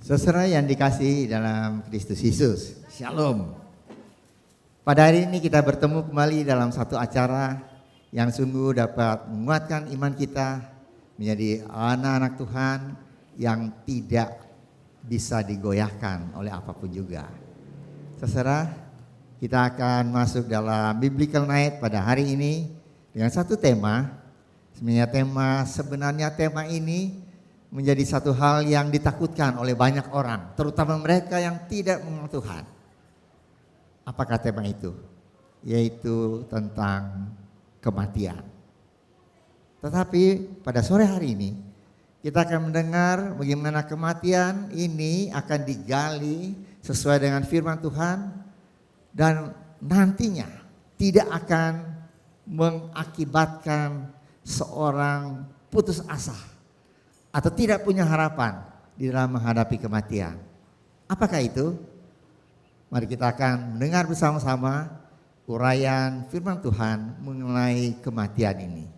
Saudara yang dikasihi dalam Kristus Yesus, Shalom. Pada hari ini kita bertemu kembali dalam satu acara yang sungguh dapat menguatkan iman kita menjadi anak-anak Tuhan yang tidak bisa digoyahkan oleh apapun juga. Saudara, kita akan masuk dalam Biblical Night pada hari ini dengan satu tema. Sebenarnya tema ini menjadi satu hal yang ditakutkan oleh banyak orang, terutama mereka yang tidak mengenal Tuhan. Apakah tema itu? Yaitu tentang kematian. Tetapi pada sore hari ini kita akan mendengar bagaimana kematian ini akan digali sesuai dengan firman Tuhan dan nantinya tidak akan mengakibatkan seorang putus asa atau tidak punya harapan di dalam menghadapi kematian. Apakah itu? Mari kita akan mendengar bersama-sama uraian firman Tuhan mengenai kematian ini.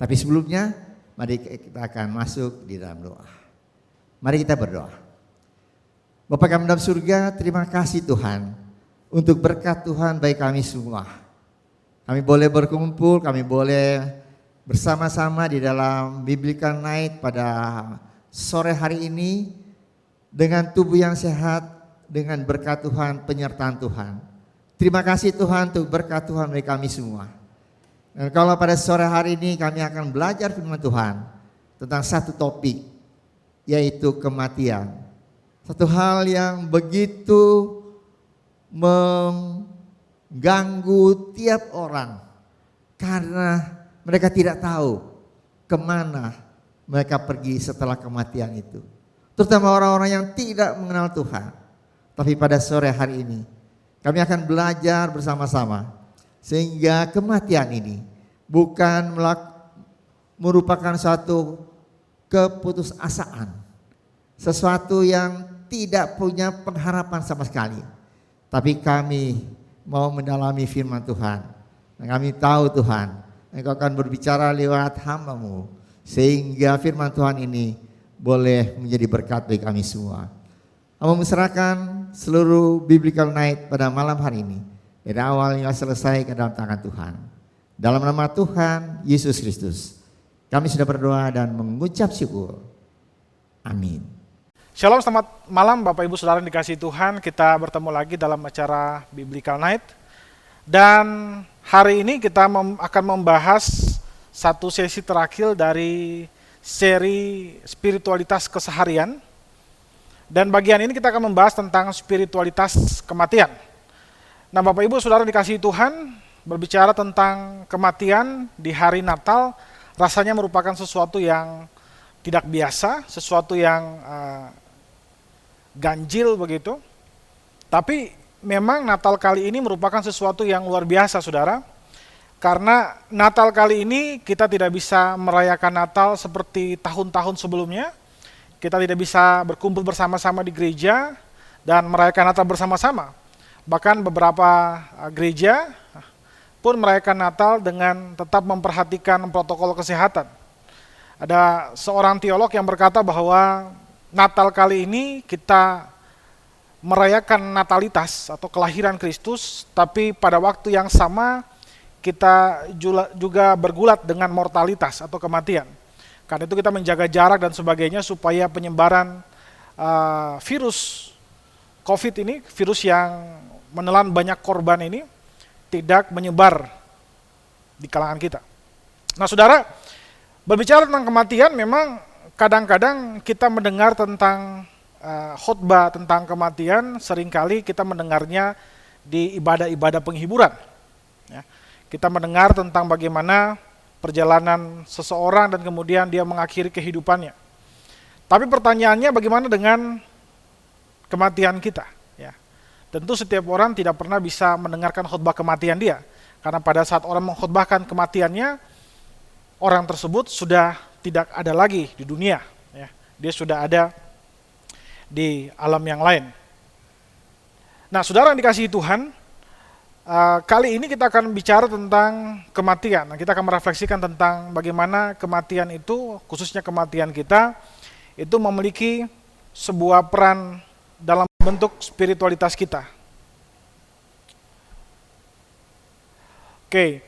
Tapi sebelumnya, mari kita akan masuk di dalam doa. Mari kita berdoa. Bapa kami dalam surga, terima kasih Tuhan untuk berkat Tuhan bagi kami semua. Kami boleh berkumpul, kami boleh bersama-sama di dalam Biblical Night pada sore hari ini dengan tubuh yang sehat, dengan berkat Tuhan, penyertaan Tuhan. Terima kasih Tuhan untuk berkat Tuhan bagi kami semua. Dan kalau pada sore hari ini kami akan belajar firman Tuhan tentang satu topik, yaitu kematian. Satu hal yang begitu mengganggu tiap orang karena mereka tidak tahu kemana mereka pergi setelah kematian itu. Terutama orang-orang yang tidak mengenal Tuhan. Tapi pada sore hari ini kami akan belajar bersama-sama. Sehingga kematian ini bukan merupakan suatu keputusasaan. Sesuatu yang tidak punya pengharapan sama sekali. Tapi kami mau mendalami firman Tuhan. Dan kami tahu Tuhan, Engkau akan berbicara lewat hamba-Mu sehingga firman Tuhan ini boleh menjadi berkat bagi kami semua. Hamba menserahkan seluruh Biblical Night pada malam hari ini dari awal hingga selesai ke dalam tangan Tuhan. Dalam nama Tuhan Yesus Kristus kami sudah berdoa dan mengucap syukur. Amin. Shalom, selamat malam Bapak Ibu Saudara yang dikasihi Tuhan. Kita bertemu lagi dalam acara Biblical Night. Dan hari ini kita akan membahas satu sesi terakhir dari seri spiritualitas keseharian. Dan bagian ini kita akan membahas tentang spiritualitas kematian. Nah Bapak Ibu Saudara dikasihi Tuhan, berbicara tentang kematian di hari Natal rasanya merupakan sesuatu yang tidak biasa, sesuatu yang ganjil begitu. Tapi memang Natal kali ini merupakan sesuatu yang luar biasa saudara. Karena Natal kali ini kita tidak bisa merayakan Natal seperti tahun-tahun sebelumnya. Kita tidak bisa berkumpul bersama-sama di gereja dan merayakan Natal bersama-sama. Bahkan beberapa gereja pun merayakan Natal dengan tetap memperhatikan protokol kesehatan. Ada seorang teolog yang berkata bahwa Natal kali ini kita merayakan natalitas atau kelahiran Kristus, tapi pada waktu yang sama kita juga bergulat dengan mortalitas atau kematian. Karena itu kita menjaga jarak dan sebagainya supaya penyebaran virus COVID ini, virus yang menelan banyak korban ini, tidak menyebar di kalangan kita. Nah saudara, berbicara tentang kematian memang kadang-kadang kita mendengar tentang khotbah tentang kematian, seringkali kita mendengarnya di ibadah-ibadah penghiburan. Ya. Kita mendengar tentang bagaimana perjalanan seseorang dan kemudian dia mengakhiri kehidupannya. Tapi pertanyaannya bagaimana dengan kematian kita? Ya. Tentu setiap orang tidak pernah bisa mendengarkan khotbah kematian dia. Karena pada saat orang mengkhotbahkan kematiannya, orang tersebut sudah tidak ada lagi di dunia. Ya. Dia sudah ada di alam yang lain. Nah saudara yang dikasihi Tuhan, kali ini kita akan bicara tentang kematian. Nah, kita akan merefleksikan tentang bagaimana kematian itu, khususnya kematian kita, itu memiliki sebuah peran dalam bentuk spiritualitas kita. Oke,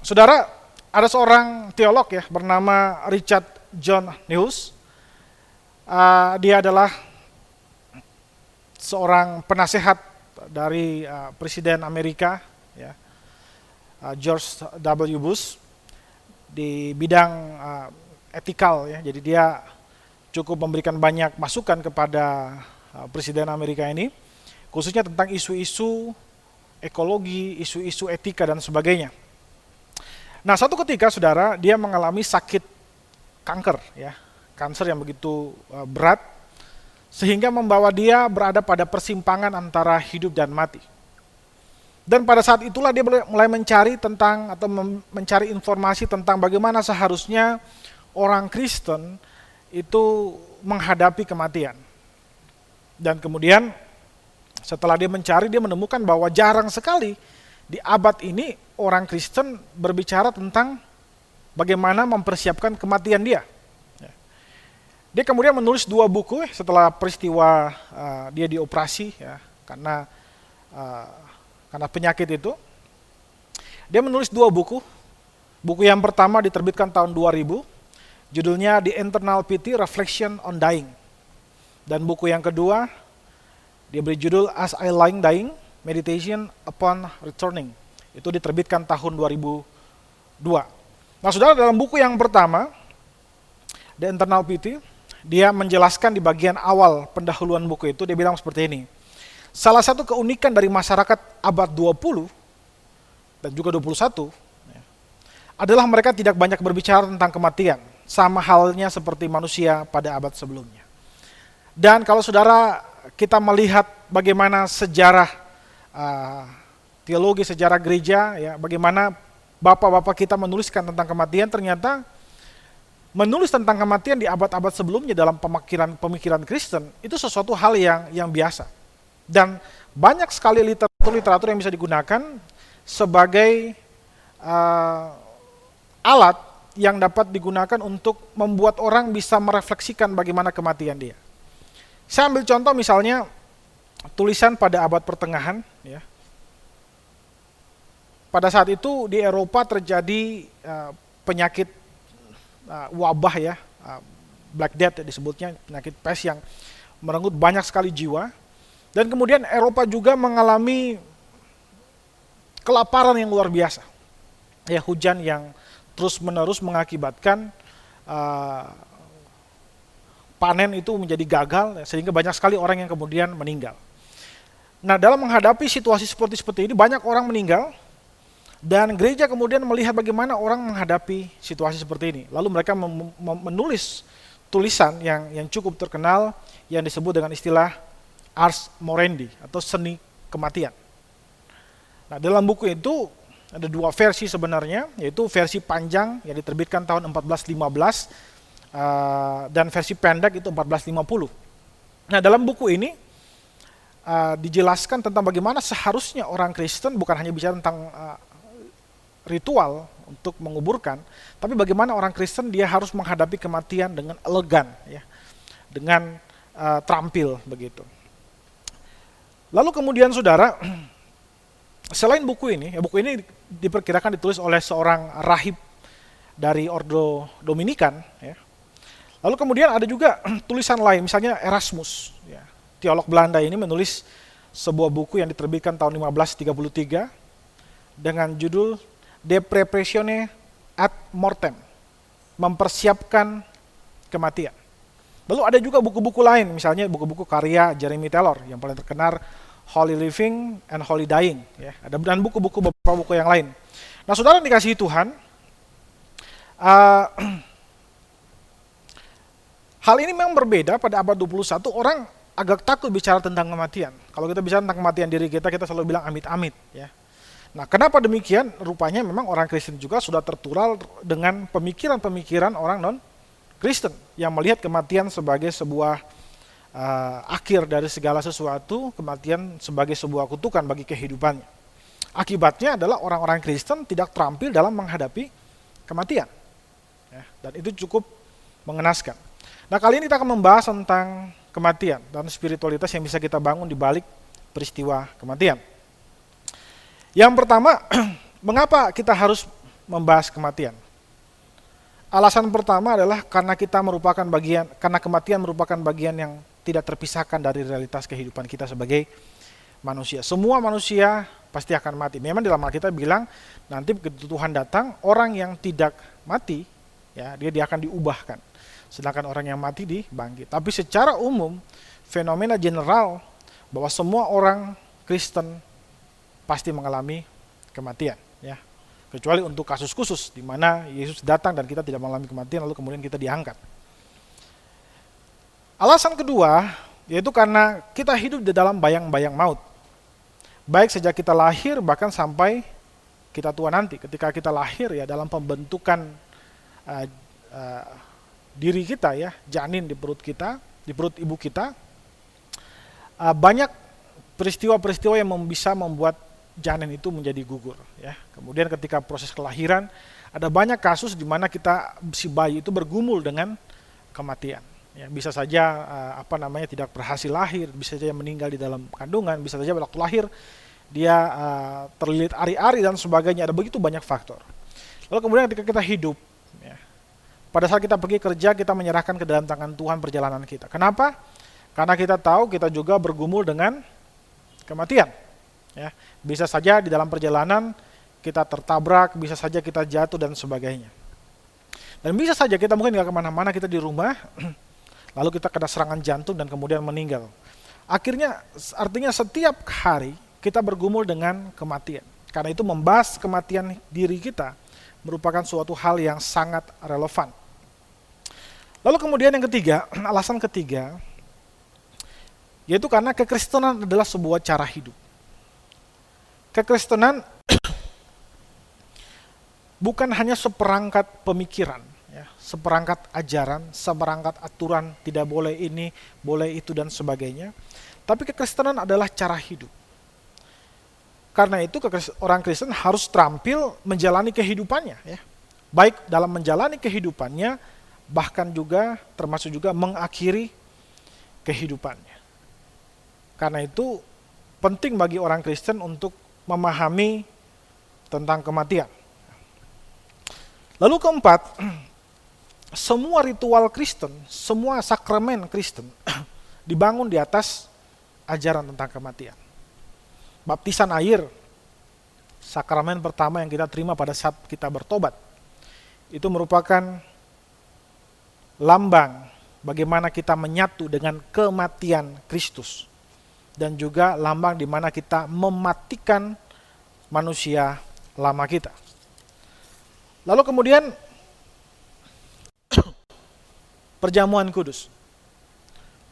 saudara, ada seorang teolog ya bernama Richard John Neuhaus. Dia adalah seorang penasehat dari Presiden Amerika, ya, George W. Bush, di bidang etikal, ya. Jadi dia cukup memberikan banyak masukan kepada Presiden Amerika ini, khususnya tentang isu-isu ekologi, isu-isu etika dan sebagainya. Nah, suatu ketika saudara, dia mengalami sakit kanker, ya, kanker yang begitu berat, sehingga membawa dia berada pada persimpangan antara hidup dan mati. Dan pada saat itulah dia mulai mencari tentang atau mencari informasi tentang bagaimana seharusnya orang Kristen itu menghadapi kematian. Dan kemudian setelah dia mencari, dia menemukan bahwa jarang sekali di abad ini orang Kristen berbicara tentang bagaimana mempersiapkan kematian dia. Dia kemudian menulis 2 buku setelah peristiwa dia dioperasi, ya, karena penyakit itu. Dia menulis 2 buku. Buku yang pertama diterbitkan tahun 2000, judulnya The Internal Pity, Reflection on Dying. Dan buku yang kedua, dia beri judul As I Lying Dying, Meditation Upon Returning. Itu diterbitkan tahun 2002. Nah, saudara, dalam buku yang pertama, The Internal Pity, dia menjelaskan di bagian awal pendahuluan buku itu, dia bilang seperti ini. Salah satu keunikan dari masyarakat abad 20 dan juga 21 adalah mereka tidak banyak berbicara tentang kematian, sama halnya seperti manusia pada abad sebelumnya. Dan kalau saudara kita melihat bagaimana sejarah teologi, sejarah gereja, ya, bagaimana bapak-bapak kita menuliskan tentang kematian, ternyata menulis tentang kematian di abad-abad sebelumnya dalam pemikiran Kristen itu sesuatu hal yang biasa. Dan banyak sekali literatur yang bisa digunakan sebagai alat yang dapat digunakan untuk membuat orang bisa merefleksikan bagaimana kematian dia. Saya ambil contoh misalnya tulisan pada abad pertengahan, ya. Pada saat itu di Eropa terjadi penyakit wabah, ya, Black Death disebutnya, penyakit pes yang merenggut banyak sekali jiwa. Dan kemudian Eropa juga mengalami kelaparan yang luar biasa. Ya, hujan yang terus-menerus mengakibatkan panen itu menjadi gagal, sehingga banyak sekali orang yang kemudian meninggal. Nah, dalam menghadapi situasi seperti ini, banyak orang meninggal, dan gereja kemudian melihat bagaimana orang menghadapi situasi seperti ini. Lalu mereka menulis tulisan yang cukup terkenal yang disebut dengan istilah Ars Moriendi atau seni kematian. Nah, dalam buku itu ada 2 versi sebenarnya, yaitu versi panjang yang diterbitkan tahun 1415 dan versi pendek itu 1450. Nah, dalam buku ini dijelaskan tentang bagaimana seharusnya orang Kristen bukan hanya bicara tentang ritual untuk menguburkan, tapi bagaimana orang Kristen dia harus menghadapi kematian dengan elegan, ya, dengan terampil begitu. Lalu kemudian saudara, selain buku ini, ya, buku ini diperkirakan ditulis oleh seorang rahib dari Ordo Dominikan, ya. Lalu kemudian ada juga tulisan lain, misalnya Erasmus, ya, teolog Belanda ini menulis sebuah buku yang diterbitkan tahun 1533 dengan judul De Preparatione ad Mortem, mempersiapkan kematian. Lalu ada juga buku-buku lain, misalnya buku-buku karya Jeremy Taylor yang paling terkenal, Holy Living and Holy Dying, ya. Ada dan beberapa buku yang lain. Nah, saudara dikasihi Tuhan, hal ini memang berbeda. Pada abad 21 orang agak takut bicara tentang kematian. Kalau kita bicara tentang kematian diri kita selalu bilang amit-amit, ya. Nah, kenapa demikian? Rupanya memang orang Kristen juga sudah tertular dengan pemikiran-pemikiran orang non-Kristen yang melihat kematian sebagai sebuah akhir dari segala sesuatu, kematian sebagai sebuah kutukan bagi kehidupannya. Akibatnya adalah orang-orang Kristen tidak terampil dalam menghadapi kematian, ya, dan itu cukup mengenaskan. Nah, kali ini kita akan membahas tentang kematian dan spiritualitas yang bisa kita bangun di balik peristiwa kematian. Yang pertama, mengapa kita harus membahas kematian? Alasan pertama adalah karena kematian merupakan bagian yang tidak terpisahkan dari realitas kehidupan kita sebagai manusia. Semua manusia pasti akan mati. Memang dalam Alkitab bilang nanti begitu Tuhan datang, orang yang tidak mati, ya dia akan diubahkan. Sedangkan orang yang mati dibangkit. Tapi secara umum, fenomena general bahwa semua orang Kristen pasti mengalami kematian, ya. Kecuali untuk kasus khusus di mana Yesus datang dan kita tidak mengalami kematian lalu kemudian kita diangkat. Alasan kedua yaitu karena kita hidup di dalam bayang-bayang maut. Baik sejak kita lahir bahkan sampai kita tua nanti. Ketika kita lahir ya dalam pembentukan diri kita ya, janin di perut kita, di perut ibu kita, banyak peristiwa-peristiwa yang bisa membuat janin itu menjadi gugur ya. Kemudian ketika proses kelahiran ada banyak kasus di mana si bayi itu bergumul dengan kematian. Ya, bisa saja tidak berhasil lahir, bisa saja meninggal di dalam kandungan, bisa saja waktu lahir dia terlilit ari-ari dan sebagainya. Ada begitu banyak faktor. Lalu kemudian ketika kita hidup, ya, pada saat kita pergi kerja kita menyerahkan ke dalam tangan Tuhan perjalanan kita. Kenapa? Karena kita tahu kita juga bergumul dengan kematian. Ya, bisa saja di dalam perjalanan kita tertabrak, bisa saja kita jatuh dan sebagainya. Dan bisa saja kita mungkin nggak kemana-mana, kita di rumah, lalu kita kena serangan jantung dan kemudian meninggal. Artinya setiap hari kita bergumul dengan kematian. Karena itu membahas kematian diri kita merupakan suatu hal yang sangat relevan. Lalu kemudian yang ketiga, alasan ketiga, yaitu karena kekristenan adalah sebuah cara hidup. Kekristenan bukan hanya seperangkat pemikiran, ya, seperangkat ajaran, seperangkat aturan, tidak boleh ini, boleh itu dan sebagainya. Tapi kekristenan adalah cara hidup. Karena itu orang Kristen harus terampil menjalani kehidupannya, ya. Baik dalam menjalani kehidupannya, bahkan juga termasuk juga mengakhiri kehidupannya. Karena itu penting bagi orang Kristen untuk memahami tentang kematian. Lalu keempat, semua ritual Kristen, semua sakramen Kristen dibangun di atas ajaran tentang kematian. Baptisan air, sakramen pertama yang kita terima pada saat kita bertobat, itu merupakan lambang bagaimana kita menyatu dengan kematian Kristus. Dan juga lambang di mana kita mematikan manusia lama kita. Lalu kemudian perjamuan kudus.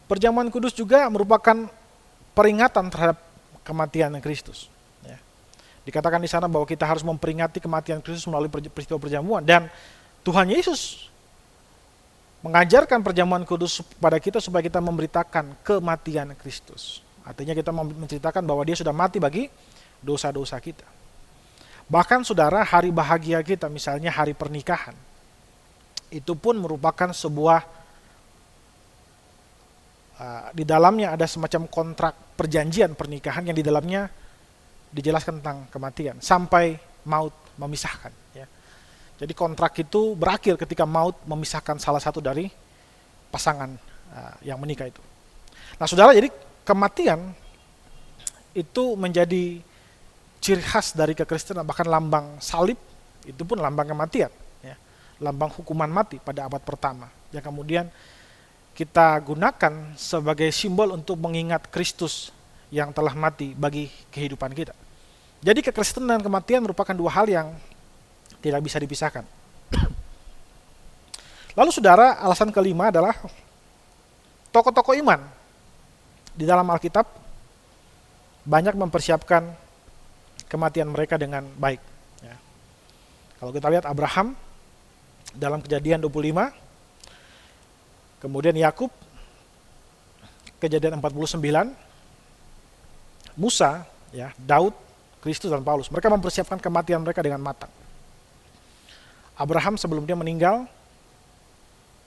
Perjamuan kudus juga merupakan peringatan terhadap kematian Kristus. Ya. Dikatakan di sana bahwa kita harus memperingati kematian Kristus melalui peristiwa perjamuan. Dan Tuhan Yesus mengajarkan perjamuan kudus kepada kita supaya kita memberitakan kematian Kristus. Artinya kita menceritakan bahwa dia sudah mati bagi dosa-dosa kita. Bahkan saudara, hari bahagia kita, misalnya hari pernikahan, itu pun merupakan sebuah, di dalamnya ada semacam kontrak perjanjian pernikahan yang di dalamnya dijelaskan tentang kematian, sampai maut memisahkan. Ya. Jadi kontrak itu berakhir ketika maut memisahkan salah satu dari pasangan yang menikah itu. Nah saudara, jadi kematian itu menjadi ciri khas dari kekristenan, bahkan lambang salib itu pun lambang kematian, ya. Lambang hukuman mati pada abad pertama yang kemudian kita gunakan sebagai simbol untuk mengingat Kristus yang telah mati bagi kehidupan kita. Jadi kekristenan dan kematian merupakan dua hal yang tidak bisa dipisahkan. Lalu saudara, alasan kelima adalah tokoh-tokoh iman di dalam Alkitab banyak mempersiapkan kematian mereka dengan baik. Ya. Kalau kita lihat Abraham dalam Kejadian 25, kemudian Yakub Kejadian 49, Musa, ya, Daud, Kristus dan Paulus, mereka mempersiapkan kematian mereka dengan matang. Abraham sebelum dia meninggal,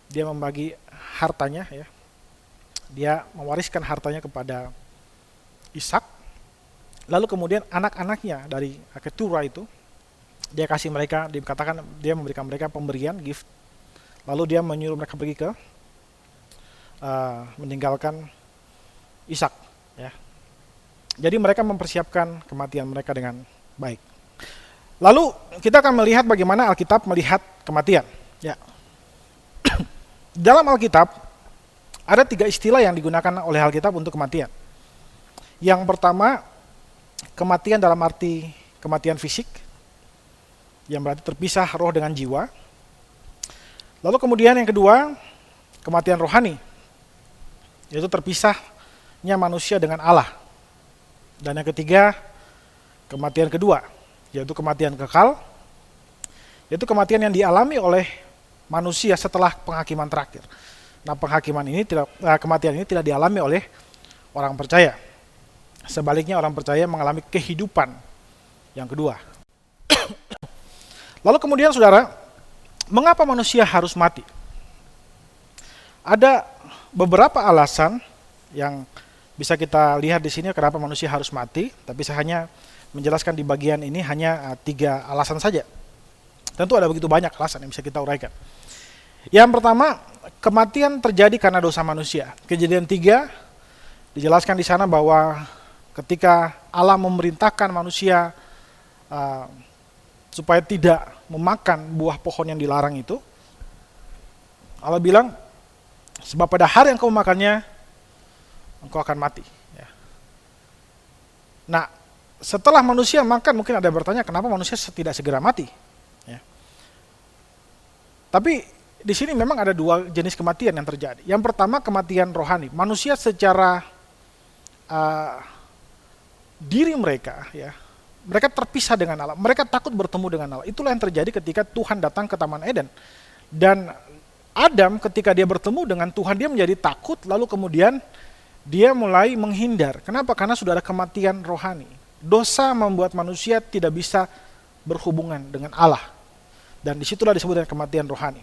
dia membagi hartanya, ya. Dia mewariskan hartanya kepada Ishak. Lalu kemudian anak-anaknya dari Keturah itu, dia kasih mereka, dikatakan dia memberikan mereka pemberian, gift. Lalu dia menyuruh mereka pergi ke meninggalkan Ishak, ya. Jadi mereka mempersiapkan kematian mereka dengan baik. Lalu kita akan melihat bagaimana Alkitab melihat kematian, ya. Dalam Alkitab ada 3 istilah yang digunakan oleh Alkitab untuk kematian. Yang pertama, kematian dalam arti kematian fisik, yang berarti terpisah roh dengan jiwa. Lalu kemudian yang kedua, kematian rohani, yaitu terpisahnya manusia dengan Allah. Dan yang ketiga, kematian kedua, yaitu kematian kekal, yaitu kematian yang dialami oleh manusia setelah penghakiman terakhir. Nah, kematian ini tidak dialami oleh orang percaya. Sebaliknya, orang percaya mengalami kehidupan yang kedua. Lalu kemudian, saudara, mengapa manusia harus mati? Ada beberapa alasan yang bisa kita lihat di sini kenapa manusia harus mati, tapi saya hanya menjelaskan di bagian ini hanya 3 alasan saja. Tentu ada begitu banyak alasan yang bisa kita uraikan. Yang pertama, kematian terjadi karena dosa manusia. Kejadian 3 dijelaskan di sana bahwa ketika Allah memerintahkan manusia supaya tidak memakan buah pohon yang dilarang itu, Allah bilang, sebab pada hari yang kau makannya, engkau akan mati. Ya. Nah, setelah manusia makan, mungkin ada yang bertanya, kenapa manusia tidak segera mati? Ya. Tapi di sini memang ada 2 jenis kematian yang terjadi. Yang pertama, kematian rohani. Manusia secara diri mereka, ya, mereka terpisah dengan Allah. Mereka takut bertemu dengan Allah. Itulah yang terjadi ketika Tuhan datang ke Taman Eden. Dan Adam ketika dia bertemu dengan Tuhan, dia menjadi takut, lalu kemudian dia mulai menghindar. Kenapa? Karena sudah ada kematian rohani. Dosa membuat manusia tidak bisa berhubungan dengan Allah. Dan disitulah disebut dengan kematian rohani.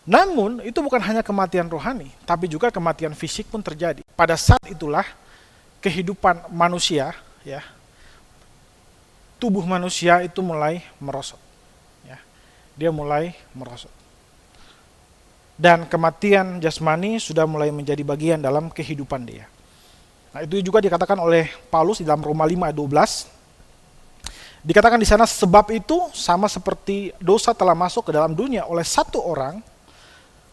Namun, itu bukan hanya kematian rohani, tapi juga kematian fisik pun terjadi. Pada saat itulah, kehidupan manusia, ya, tubuh manusia itu mulai merosot. Ya. Dia mulai merosot. Dan kematian jasmani sudah mulai menjadi bagian dalam kehidupan dia. Nah, itu juga dikatakan oleh Paulus di dalam Roma 5 ayat 12. Dikatakan di sana, sebab itu sama seperti dosa telah masuk ke dalam dunia oleh satu orang,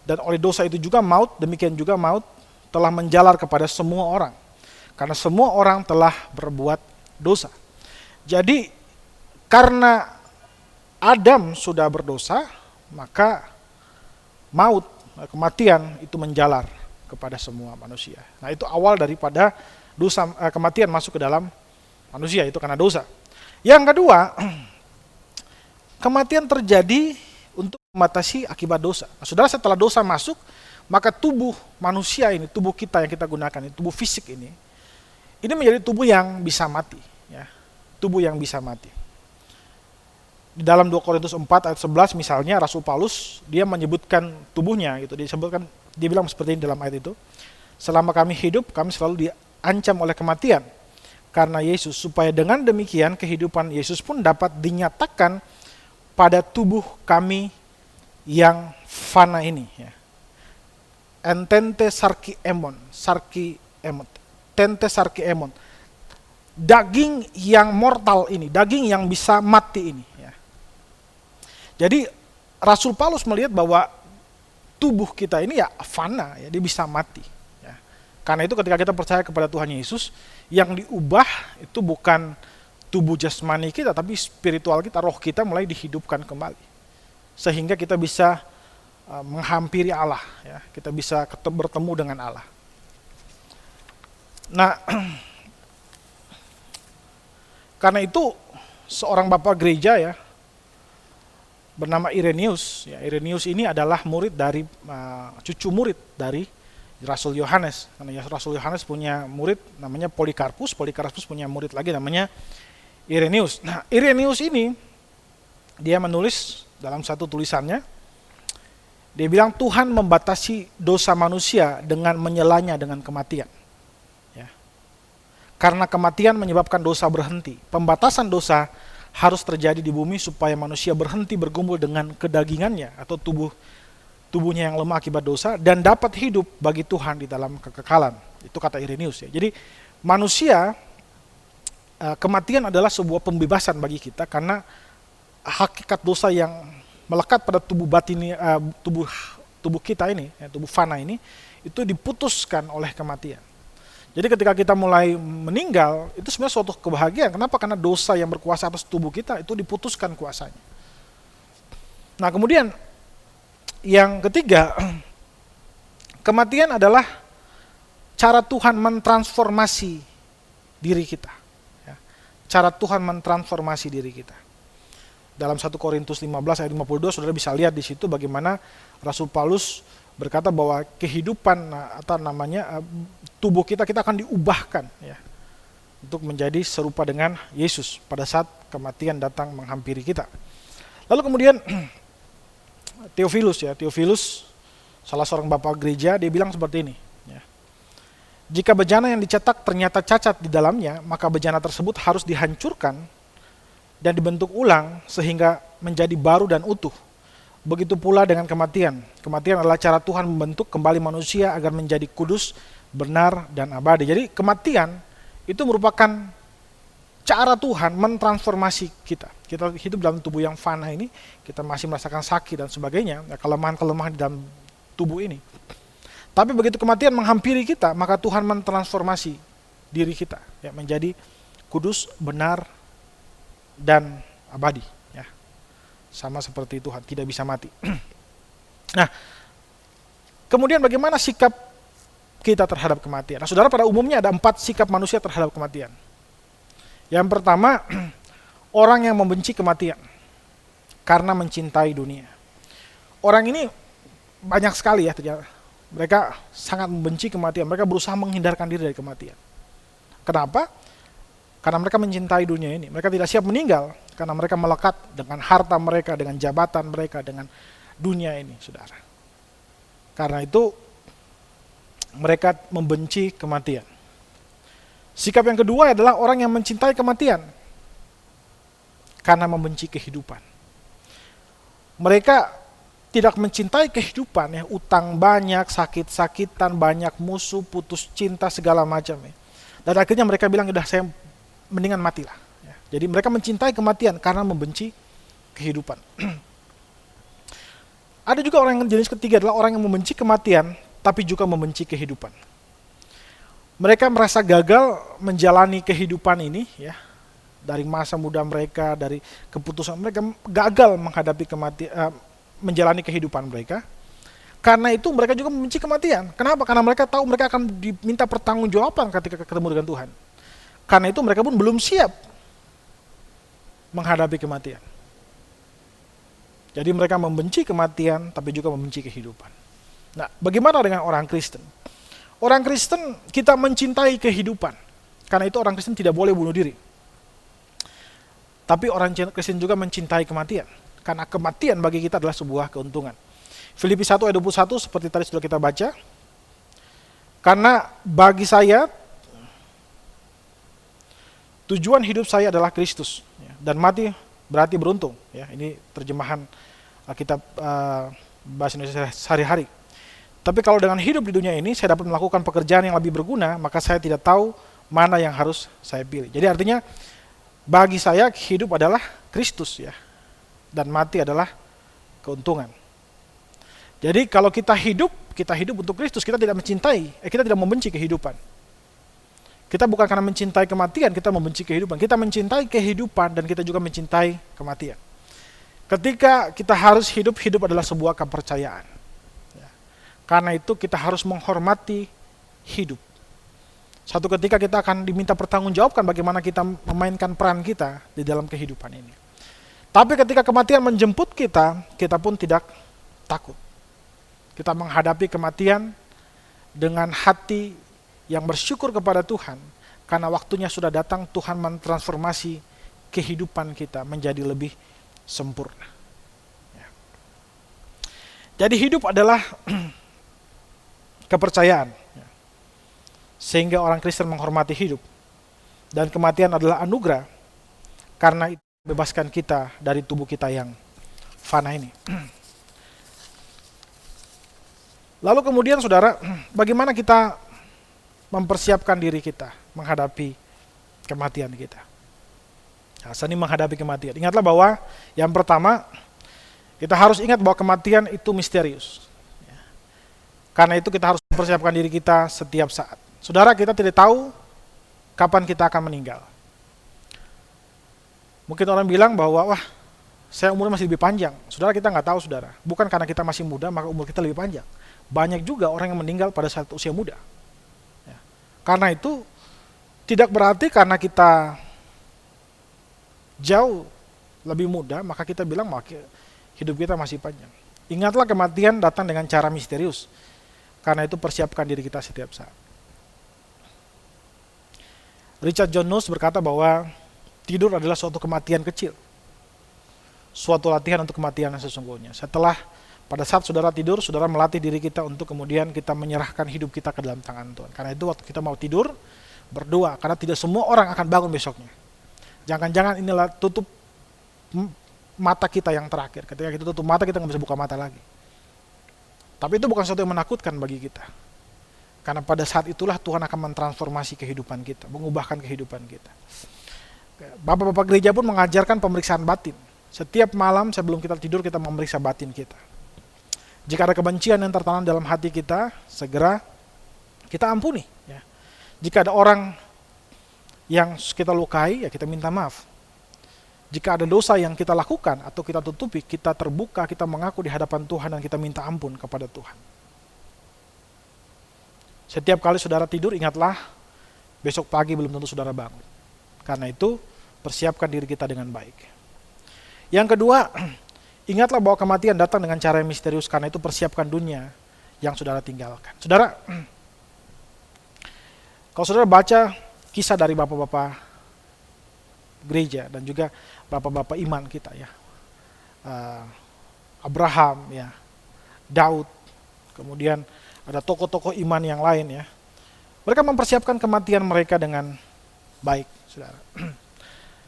dan oleh dosa itu juga maut, demikian juga maut telah menjalar kepada semua orang. Karena semua orang telah berbuat dosa. Jadi, karena Adam sudah berdosa, maka maut, kematian itu menjalar kepada semua manusia. Nah, itu awal daripada dosa, kematian masuk ke dalam manusia, itu karena dosa. Yang kedua, kematian terjadi untuk membatasi akibat dosa. Nah, saudara, setelah dosa masuk, maka tubuh manusia ini, tubuh kita yang kita gunakan, tubuh fisik ini menjadi tubuh yang bisa mati. Ya. Tubuh yang bisa mati. Di dalam 2 Korintus 4 ayat 11 misalnya, Rasul Paulus, dia menyebutkan tubuhnya, gitu. Dia bilang seperti ini dalam ayat itu, selama kami hidup, kami selalu diancam oleh kematian karena Yesus, supaya dengan demikian kehidupan Yesus pun dapat dinyatakan pada tubuh kami yang fana ini. Ya. Entente sarki emon, tente sarki emon. Daging yang mortal ini, daging yang bisa mati ini. Ya. Jadi Rasul Paulus melihat bahwa tubuh kita ini ya fana, ya, dia bisa mati. Ya. Karena itu ketika kita percaya kepada Tuhan Yesus, yang diubah itu bukan tubuh jasmani kita, tapi spiritual kita, roh kita mulai dihidupkan kembali. Sehingga kita bisa menghampiri Allah, ya. Kita bisa bertemu dengan Allah. Nah, karena itu seorang bapak gereja, ya, bernama Irenaeus. Ya, Irenaeus ini adalah murid dari cucu murid dari Rasul Yohanes. Karena Rasul Yohanes punya murid namanya Polikarpus. Polikarpus punya murid lagi namanya Irenaeus. Nah, Irenaeus ini dia menulis dalam satu tulisannya, Dia bilang Tuhan membatasi dosa manusia dengan menyelanya dengan kematian. Ya. Karena kematian menyebabkan dosa berhenti. Pembatasan dosa harus terjadi di bumi supaya manusia berhenti bergumul dengan kedagingannya atau tubuhnya yang lemah akibat dosa dan dapat hidup bagi Tuhan di dalam kekekalan. Itu kata Irenaeus ya. Jadi manusia, kematian adalah sebuah pembebasan bagi kita karena hakikat dosa yang melekat pada tubuh tubuh kita ini, ya, tubuh fana ini, itu diputuskan oleh kematian. Jadi ketika kita mulai meninggal, itu sebenarnya suatu kebahagiaan. Kenapa? Karena dosa yang berkuasa atas tubuh kita itu diputuskan kuasanya. Nah kemudian yang ketiga, kematian adalah cara Tuhan mentransformasi diri kita. Ya. Cara Tuhan mentransformasi diri kita. Dalam 1 Korintus 15 ayat 52, saudara bisa lihat di situ bagaimana Rasul Paulus berkata bahwa kehidupan tubuh kita akan diubahkan ya, untuk menjadi serupa dengan Yesus pada saat kematian datang menghampiri kita. Lalu kemudian Theophilus, salah seorang bapak gereja, dia bilang seperti ini. Ya. Jika bejana yang dicetak ternyata cacat di dalamnya, maka bejana tersebut harus dihancurkan dan dibentuk ulang sehingga menjadi baru dan utuh. Begitu pula dengan kematian. Kematian adalah cara Tuhan membentuk kembali manusia agar menjadi kudus, benar, dan abadi. Jadi kematian itu merupakan cara Tuhan mentransformasi kita. Kita hidup dalam tubuh yang fana ini, kita masih merasakan sakit dan sebagainya, ya, kelemahan-kelemahan di dalam tubuh ini. Tapi begitu kematian menghampiri kita, maka Tuhan mentransformasi diri kita ya, menjadi kudus, benar, dan abadi. Ya. Sama seperti Tuhan, tidak bisa mati. Nah, kemudian bagaimana sikap kita terhadap kematian? Nah, saudara, pada umumnya ada 4 sikap manusia terhadap kematian. Yang pertama, orang yang membenci kematian karena mencintai dunia. Orang ini banyak sekali ya ternyata. Mereka sangat membenci kematian. Mereka berusaha menghindarkan diri dari kematian. Kenapa? Karena mereka mencintai dunia ini. Mereka tidak siap meninggal karena mereka melekat dengan harta mereka, dengan jabatan mereka, dengan dunia ini, saudara. Karena itu mereka membenci kematian. Sikap yang kedua adalah orang yang mencintai kematian karena membenci kehidupan. Mereka tidak mencintai kehidupan, ya, utang banyak, sakit-sakitan, banyak musuh, putus cinta, segala macam. Ya. Dan akhirnya mereka bilang, udah saya mendingan matilah. Ya. Jadi mereka mencintai kematian karena membenci kehidupan. Ada juga orang yang jenis ketiga adalah orang yang membenci kematian tapi juga membenci kehidupan. Mereka merasa gagal menjalani kehidupan ini, ya, dari masa muda mereka, dari keputusan mereka, gagal menghadapi kematian, menjalani kehidupan mereka. Karena itu mereka juga membenci kematian. Kenapa? Karena mereka tahu mereka akan diminta pertanggungjawaban ketika ketemu dengan Tuhan. Karena itu mereka pun belum siap menghadapi kematian. Jadi mereka membenci kematian tapi juga membenci kehidupan. Nah, bagaimana dengan orang Kristen? Orang Kristen kita mencintai kehidupan. Karena itu orang Kristen tidak boleh bunuh diri. Tapi orang Kristen juga mencintai kematian. Karena kematian bagi kita adalah sebuah keuntungan. Filipi 1 ayat 21 seperti tadi sudah kita baca. Karena bagi saya tujuan hidup saya adalah Kristus, dan mati berarti beruntung. Ya, ini terjemahan Alkitab bahasa Indonesia sehari-hari. Tapi kalau dengan hidup di dunia ini saya dapat melakukan pekerjaan yang lebih berguna, maka saya tidak tahu mana yang harus saya pilih. Jadi artinya bagi saya hidup adalah Kristus, ya, dan mati adalah keuntungan. Jadi kalau kita hidup untuk Kristus, kita tidak kita tidak membenci kehidupan. Kita bukan karena mencintai kematian, kita membenci kehidupan. Kita mencintai kehidupan dan kita juga mencintai kematian. Ketika kita harus hidup adalah sebuah kepercayaan. Ya. Karena itu kita harus menghormati hidup. Suatu ketika kita akan diminta pertanggungjawabkan bagaimana kita memainkan peran kita di dalam kehidupan ini. Tapi ketika kematian menjemput kita, kita pun tidak takut. Kita menghadapi kematian dengan hati yang bersyukur kepada Tuhan, karena waktunya sudah datang Tuhan mentransformasi kehidupan kita menjadi lebih sempurna. Ya. Jadi hidup adalah kepercayaan. Sehingga orang Kristen menghormati hidup. Dan kematian adalah anugerah karena itu membebaskan kita dari tubuh kita yang fana ini. Lalu kemudian saudara, bagaimana kita mempersiapkan diri kita menghadapi kematian kita? Nah, seni menghadapi kematian. Ingatlah bahwa yang pertama, kita harus ingat bahwa kematian itu misterius. Karena itu kita harus mempersiapkan diri kita setiap saat. Saudara, kita tidak tahu kapan kita akan meninggal. Mungkin orang bilang bahwa, wah, saya umurnya masih lebih panjang. Saudara, kita nggak tahu, saudara. Bukan karena kita masih muda, maka umur kita lebih panjang. Banyak juga orang yang meninggal pada saat usia muda. Ya. Karena itu, tidak berarti karena kita jauh lebih muda, maka kita bilang hidup kita masih panjang. Ingatlah kematian datang dengan cara misterius. Karena itu persiapkan diri kita setiap saat. Richard John Nuss berkata bahwa tidur adalah suatu kematian kecil. Suatu latihan untuk kematian yang sesungguhnya. Setelah pada saat saudara tidur, saudara melatih diri kita untuk kemudian kita menyerahkan hidup kita ke dalam tangan Tuhan. Karena itu waktu kita mau tidur, berdoa. Karena tidak semua orang akan bangun besoknya. Jangan-jangan inilah tutup mata kita yang terakhir. Ketika kita tutup mata, kita nggak bisa buka mata lagi. Tapi itu bukan sesuatu yang menakutkan bagi kita. Karena pada saat itulah Tuhan akan mentransformasi kehidupan kita, mengubahkan kehidupan kita. Bapak-bapak gereja pun mengajarkan pemeriksaan batin. Setiap malam sebelum kita tidur, kita memeriksa batin kita. Jika ada kebencian yang tertanam dalam hati kita, segera kita ampuni. Ya. Jika ada orang yang kita lukai, ya kita minta maaf. Jika ada dosa yang kita lakukan atau kita tutupi, kita terbuka, kita mengaku di hadapan Tuhan dan kita minta ampun kepada Tuhan. Setiap kali saudara tidur, ingatlah besok pagi belum tentu saudara bangun. Karena itu, persiapkan diri kita dengan baik. Yang kedua, ingatlah bahwa kematian datang dengan cara yang misterius, karena itu persiapkan dunia yang saudara tinggalkan. Saudara, kalau saudara baca kisah dari bapak-bapak gereja dan juga bapak-bapak iman kita ya, Abraham ya, Daud, kemudian ada tokoh-tokoh iman yang lain ya. Mereka mempersiapkan kematian mereka dengan baik, saudara.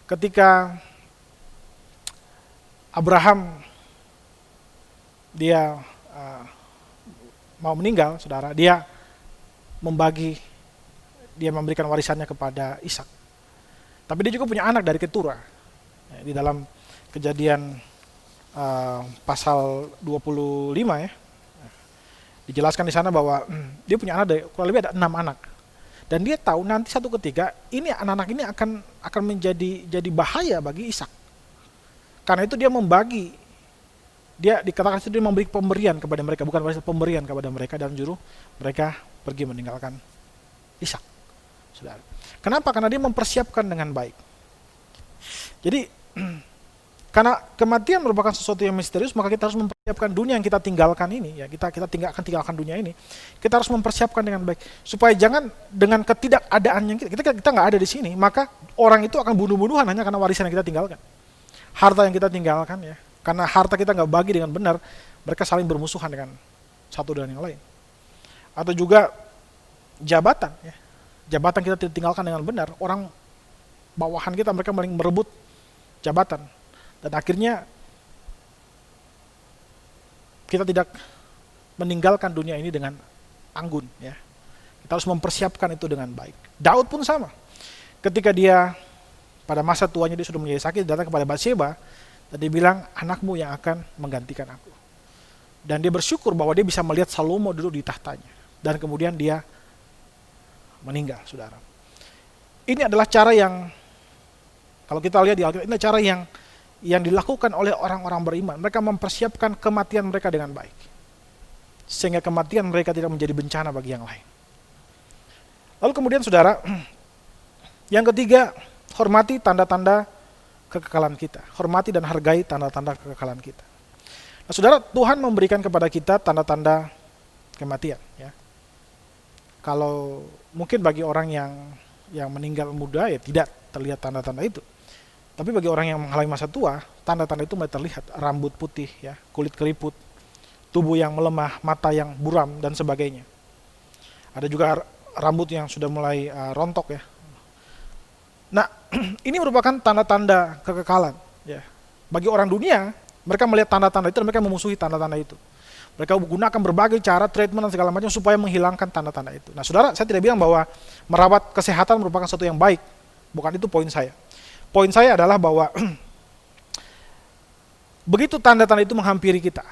Ketika Abraham dia mau meninggal, saudara, dia memberikan warisannya kepada Ishak. Tapi dia juga punya anak dari keturah. Di dalam Kejadian pasal 25 ya, dijelaskan di sana bahwa dia punya anak kurang lebih ada 6 anak. Dan dia tahu nanti satu ketika ini anak-anak ini akan menjadi bahaya bagi Ishak. Karena itu dia dikatakan itu dia memberi pemberian kepada mereka, bukan pemberian kepada mereka, dan juru mereka pergi meninggalkan Ishak. Saudara. Kenapa? Karena dia mempersiapkan dengan baik. Jadi karena kematian merupakan sesuatu yang misterius, maka kita harus mempersiapkan dunia yang kita tinggalkan ini. Ya, kita akan tinggalkan dunia ini. Kita harus mempersiapkan dengan baik supaya jangan dengan ketidakadaannya kita nggak ada di sini, maka orang itu akan bunuh-bunuhan hanya karena warisan yang kita tinggalkan, harta yang kita tinggalkan ya. Karena harta kita nggak bagi dengan benar, mereka saling bermusuhan dengan satu dengan yang lain. Atau juga jabatan ya. Jabatan kita tidak tinggalkan dengan benar, orang bawahan kita mereka maling merebut jabatan. Dan akhirnya kita tidak meninggalkan dunia ini dengan anggun ya. Kita harus mempersiapkan itu dengan baik. Daud pun sama. Ketika dia pada masa tuanya dia sudah menjadi sakit, datang kepada Batseba dan dia bilang, anakmu yang akan menggantikan aku. Dan dia bersyukur bahwa dia bisa melihat Salomo duduk di tahtanya. Dan kemudian dia meninggal, saudara. Ini adalah cara yang, kalau kita lihat di Alkitab, ini adalah cara yang dilakukan oleh orang-orang beriman. Mereka mempersiapkan kematian mereka dengan baik. Sehingga kematian mereka tidak menjadi bencana bagi yang lain. Lalu kemudian saudara, yang ketiga, hormati tanda-tanda kekekalan kita. Hormati dan hargai tanda-tanda kekekalan kita. Nah, saudara, Tuhan memberikan kepada kita tanda-tanda kematian. Ya. Kalau mungkin bagi orang yang meninggal muda ya tidak terlihat tanda-tanda itu. Tapi bagi orang yang mengalami masa tua, tanda-tanda itu mulai terlihat. Rambut putih, ya, kulit keriput, tubuh yang melemah, mata yang buram, dan sebagainya. Ada juga rambut yang sudah mulai rontok ya. Nah, ini merupakan tanda-tanda kekekalan. Ya. Bagi orang dunia, mereka melihat tanda-tanda itu dan mereka memusuhi tanda-tanda itu. Mereka gunakan berbagai cara, treatment dan segala macam supaya menghilangkan tanda-tanda itu. Nah saudara, saya tidak bilang bahwa merawat kesehatan merupakan sesuatu yang baik. Bukan itu poin saya. Poin saya adalah bahwa begitu tanda-tanda itu menghampiri kita,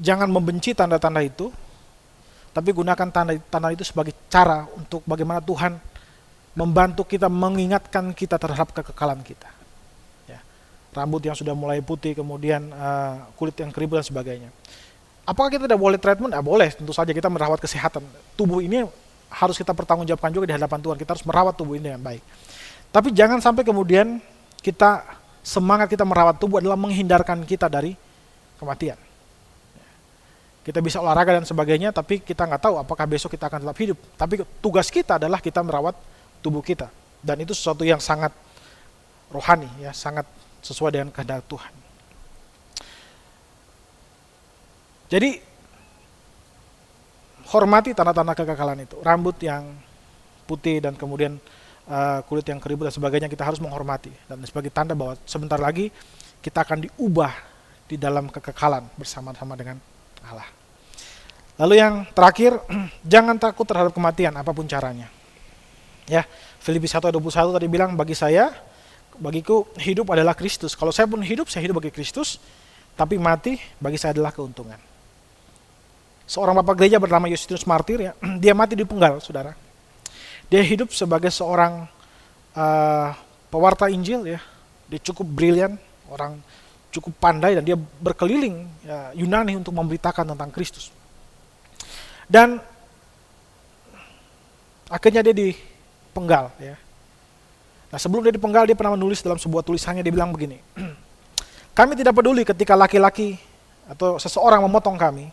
jangan membenci tanda-tanda itu, tapi gunakan tanda-tanda itu sebagai cara untuk bagaimana Tuhan membantu kita, mengingatkan kita terhadap kekekalan kita. Ya. Rambut yang sudah mulai putih, kemudian kulit yang keribu dan sebagainya. Apakah kita tidak boleh treatment? Boleh, tentu saja kita merawat kesehatan. Tubuh ini harus kita pertanggungjawabkan juga di hadapan Tuhan. Kita harus merawat tubuh ini dengan baik. Tapi jangan sampai kemudian semangat kita merawat tubuh adalah menghindarkan kita dari kematian. Kita bisa olahraga dan sebagainya, tapi kita nggak tahu apakah besok kita akan tetap hidup. Tapi tugas kita adalah kita merawat tubuh kita, dan itu sesuatu yang sangat rohani, ya, sangat sesuai dengan kehendak Tuhan. Jadi hormati tanda-tanda kekekalan itu, rambut yang putih dan kemudian kulit yang keribu dan sebagainya, kita harus menghormati dan sebagai tanda bahwa sebentar lagi kita akan diubah di dalam kekekalan bersama-sama dengan Allah. Lalu yang terakhir, jangan takut terhadap kematian apapun caranya. Ya, Filipi 1:21 tadi bilang, bagiku hidup adalah Kristus. Kalau saya pun hidup, saya hidup bagi Kristus, tapi mati bagi saya adalah keuntungan. Seorang bapak gereja bernama Justinus Martyr, ya, dia mati dipenggal, saudara. Dia hidup sebagai seorang pewarta Injil, ya. Dia cukup brilian, orang cukup pandai, dan dia berkeliling Yunani untuk memberitakan tentang Kristus. Dan akhirnya dia dipenggal, ya. Nah, sebelum dia dipenggal, dia pernah menulis dalam sebuah tulisannya, dia bilang begini, kami tidak peduli ketika laki-laki atau seseorang memotong kami,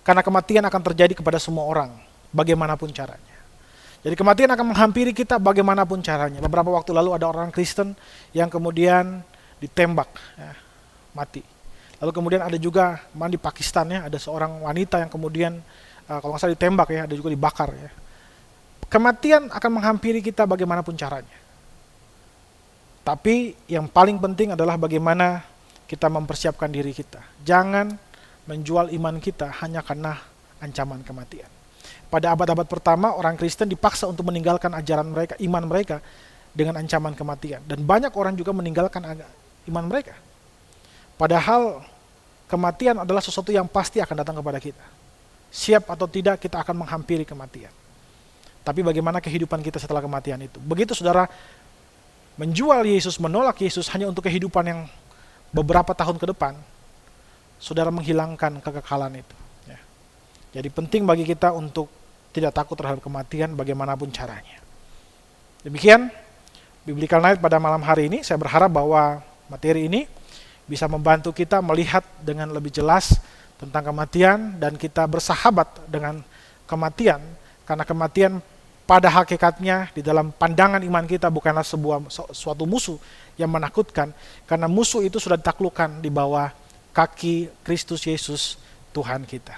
karena kematian akan terjadi kepada semua orang, bagaimanapun caranya. Jadi kematian akan menghampiri kita bagaimanapun caranya. Beberapa waktu lalu ada orang Kristen yang kemudian ditembak, ya, mati. Lalu kemudian ada juga di Pakistan, ya, ada seorang wanita yang kemudian kalau nggak salah ditembak, ya, ada juga dibakar, ya. Kematian akan menghampiri kita bagaimanapun caranya. Tapi yang paling penting adalah bagaimana kita mempersiapkan diri kita. Jangan menjual iman kita hanya karena ancaman kematian. Pada abad-abad pertama, orang Kristen dipaksa untuk meninggalkan ajaran mereka, iman mereka, dengan ancaman kematian. Dan banyak orang juga meninggalkan iman mereka. Padahal kematian adalah sesuatu yang pasti akan datang kepada kita. Siap atau tidak, kita akan menghampiri kematian. Tapi bagaimana kehidupan kita setelah kematian itu? Begitu saudara menjual Yesus, menolak Yesus hanya untuk kehidupan yang beberapa tahun ke depan, saudara menghilangkan kekekalan itu. Ya. Jadi penting bagi kita untuk tidak takut terhadap kematian bagaimanapun caranya. Demikian Biblical Night pada malam hari ini. Saya berharap bahwa materi ini bisa membantu kita melihat dengan lebih jelas tentang kematian dan kita bersahabat dengan kematian. Karena kematian pada hakikatnya di dalam pandangan iman kita bukanlah suatu musuh yang menakutkan, karena musuh itu sudah ditaklukkan di bawah kaki Kristus Yesus Tuhan kita.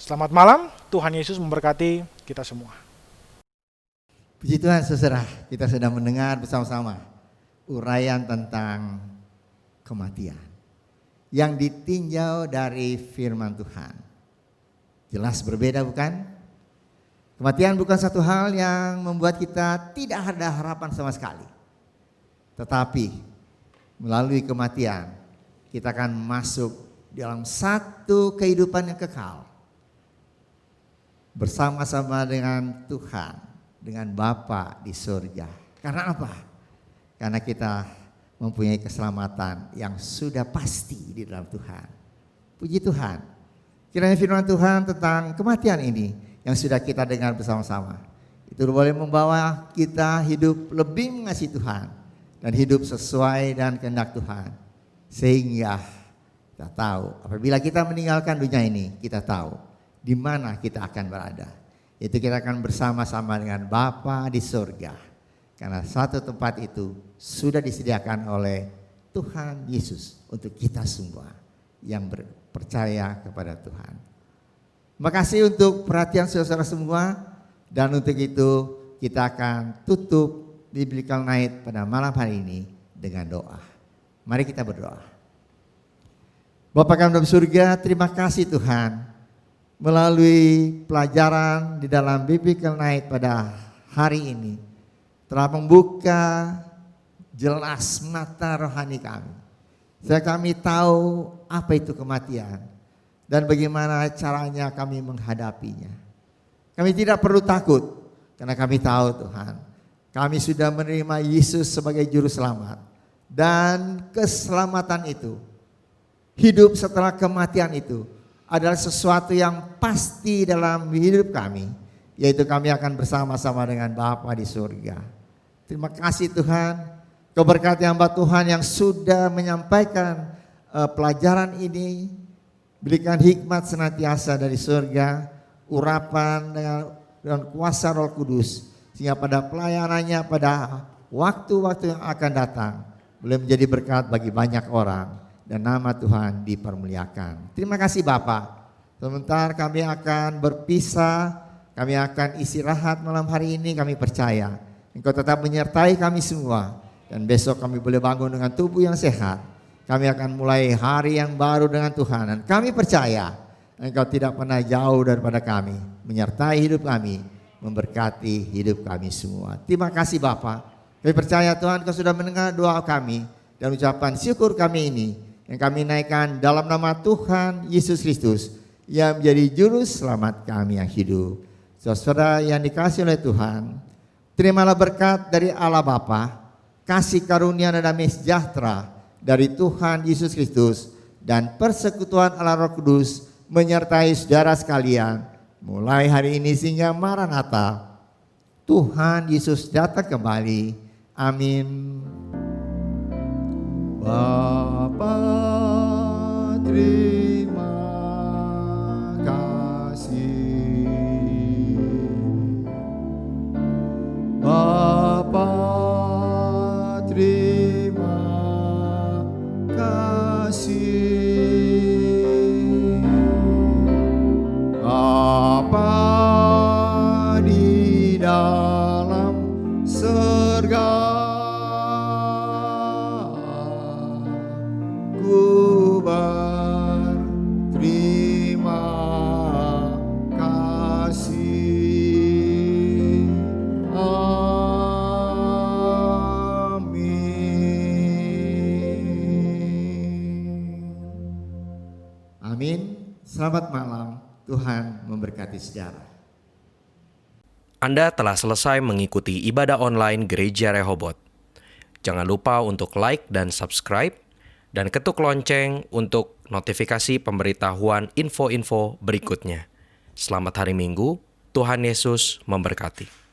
Selamat malam, Tuhan Yesus memberkati kita semua. Puji Tuhan, saudara, kita sudah mendengar bersama-sama uraian tentang kematian yang ditinjau dari firman Tuhan. Jelas berbeda, bukan? Kematian bukan satu hal yang membuat kita tidak ada harapan sama sekali. Tetapi melalui kematian kita akan masuk dalam satu kehidupan yang kekal. Bersama-sama dengan Tuhan, dengan Bapa di surga. Karena apa? Karena kita mempunyai keselamatan yang sudah pasti di dalam Tuhan. Puji Tuhan. Kiranya firman Tuhan tentang kematian ini yang sudah kita dengar bersama-sama, itu boleh membawa kita hidup lebih mengasihi Tuhan dan hidup sesuai dengan kehendak Tuhan, sehingga kita tahu apabila kita meninggalkan dunia ini, kita tahu di mana kita akan berada. Itu kita akan bersama-sama dengan Bapa di surga, karena satu tempat itu sudah disediakan oleh Tuhan Yesus untuk kita semua yang percaya kepada Tuhan. Terima kasih untuk perhatian saudara semua, dan untuk itu kita akan tutup Biblical Night pada malam hari ini dengan doa. Mari kita berdoa. Bapa kami dalam surga, terima kasih Tuhan, melalui pelajaran di dalam Biblical Night pada hari ini telah membuka jelas mata rohani kami. Sehingga kami tahu apa itu kematian dan bagaimana caranya kami menghadapinya. Kami tidak perlu takut karena kami tahu Tuhan, kami sudah menerima Yesus sebagai juru selamat, dan keselamatan itu, hidup setelah kematian itu adalah sesuatu yang pasti dalam hidup kami, yaitu kami akan bersama-sama dengan Bapa di surga. Terima kasih Tuhan. Kau berkati hamba Tuhan yang sudah menyampaikan pelajaran ini. Berikan hikmat senantiasa dari surga, urapan dengan kuasa Roh Kudus, sehingga pada pelayanannya pada waktu-waktu yang akan datang boleh menjadi berkat bagi banyak orang dan nama Tuhan dipermuliakan. Terima kasih Bapa. Sebentar kami akan berpisah, kami akan istirahat malam hari ini. Kami percaya Engkau tetap menyertai kami semua. Dan besok kami boleh bangun dengan tubuh yang sehat. Kami akan mulai hari yang baru dengan Tuhan. Dan kami percaya Engkau tidak pernah jauh daripada kami, menyertai hidup kami, memberkati hidup kami semua. Terima kasih Bapa. Kami percaya Tuhan Engkau sudah mendengar doa kami, dan ucapan syukur kami ini yang kami naikkan dalam nama Tuhan Yesus Kristus yang menjadi juru selamat kami yang hidup. Saudara yang dikasihi oleh Tuhan, terimalah berkat dari Allah Bapa, kasih karunia dan damai sejahtera dari Tuhan Yesus Kristus, dan persekutuan Allah Roh Kudus menyertai saudara sekalian mulai hari ini sehingga Maranatha, Tuhan Yesus datang kembali. Amin. Bapa, terima kasih. Bapa, terima kasih. Bapa di dalam surga, ku berterima kasih. Amin. Selamat malam. Tuhan memberkati saudara. Anda telah selesai mengikuti ibadah online Gereja Rehoboth. Jangan lupa untuk like dan subscribe, dan ketuk lonceng untuk notifikasi pemberitahuan info-info berikutnya. Selamat hari Minggu, Tuhan Yesus memberkati.